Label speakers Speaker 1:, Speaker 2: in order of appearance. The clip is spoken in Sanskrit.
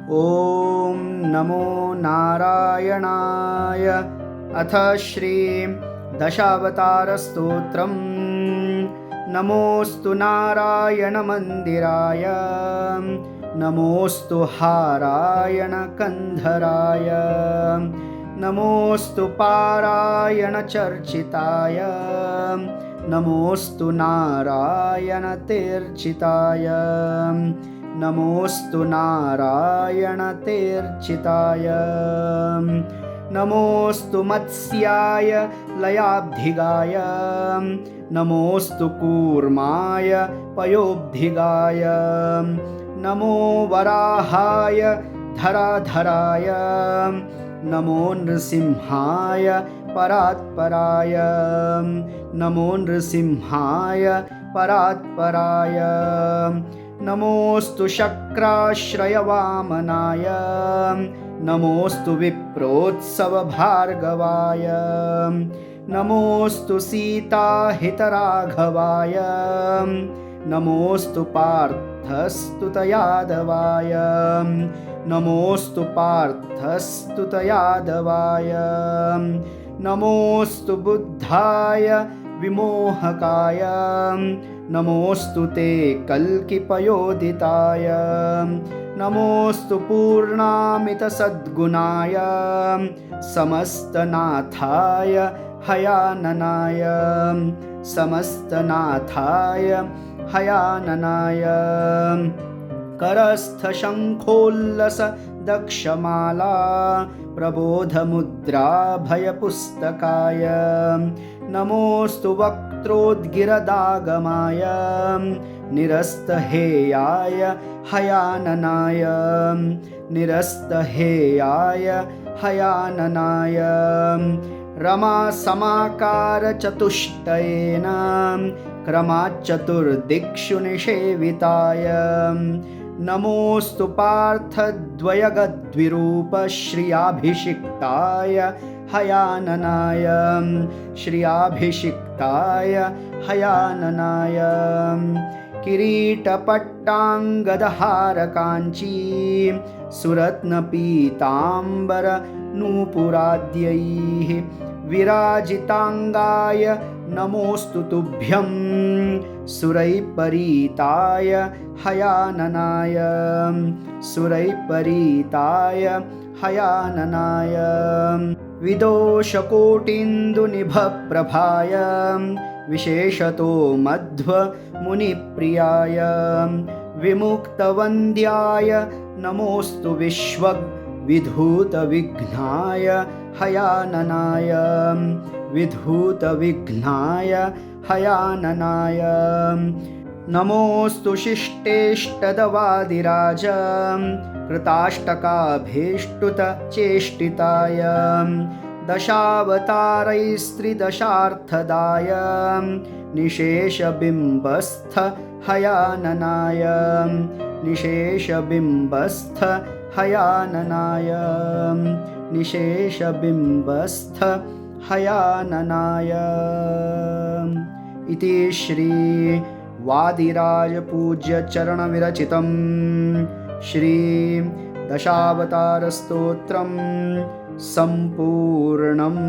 Speaker 1: ॐ नमो नारायणाय। अथ श्री दशावतारस्तोत्रम्। नमोऽस्तु नारायणमन्दिराय, नमोऽस्तु हारायणकन्धराय, नमोऽस्तु पारायणचर्चिताय, नमोऽस्तु नारायणतेर्चिताय, नमोऽस्तु नारायणतेर्चिताय, नमोऽस्तु मत्स्याय लयाब्धिगाय, नमोऽस्तु कूर्माय पयोब्धिगाय, नमो वराहाय धराधराय, नमो नृसिंहाय परात्पराय, नमो नृसिंहाय परात्पराय, नमोऽस्तु शक्राश्रयवामनाय, नमोऽस्तु विप्रोत्सवभार्गवाय, नमोऽस्तु सीताहितराघवाय, नमोऽस्तु पार्थस्तुतयादवाय, नमोऽस्तु पार्थस्तुतयादवाय, नमोऽस्तु बुद्धाय विमोहकाय, नमोऽस्तु ते कल्किपयोदिताय, नमोऽस्तु पूर्णामितसद्गुणाय, समस्तनाथाय हयाननाय, समस्तनाथाय हयाननाय, करस्थशङ्खोल्लस दक्षमाला प्रबोधमुद्राभयपुस्तकाय, नमोऽस्तु वक्त्रोद्गिरदागमाय, निरस्तहेयाय हयाननाय, निरस्तहेयाय हयाननाय, रमासमाकारचतुष्टयेन क्रमाच्चतुर्दिक्षु निषेविताय, नमोऽस्तु पार्थद्वयगद्विरूप श्रियाभिषिक्ताय हयाननाय, श्रियाभिषिक्ताय हयाननाय, किरीटपट्टाङ्गदहारकाञ्ची सुरत्नपीताम्बर नूपुराद्यैः विराजिताङ्गाय नमोऽस्तु तुभ्यं, सुरैपरीताय हयाननाय, सुरैपरीताय हयाननाय, विदोषकोटीन्दुनिभप्रभाय, विशेषतो मध्वमुनिप्रियाय, विमुक्तवन्द्याय नमोऽस्तु विधूतविघ्नाय हयाननाय, विधूतविघ्नाय हयाननाय, नमोऽस्तु शिष्टेष्टदवादिराज कृताष्टकाभीष्टुतचेष्टिताय, दशावतारैस्त्रिदशार्थदाय, निशेषबिम्बस्थ हयाननाय, निशेषबिम्बस्थ हयाननाय, निशेषबिम्बस्थ हयाननाय। इति श्री वादिराजपूज्यचरणविरचितं श्री दशावतारस्तोत्रं सम्पूर्णम्।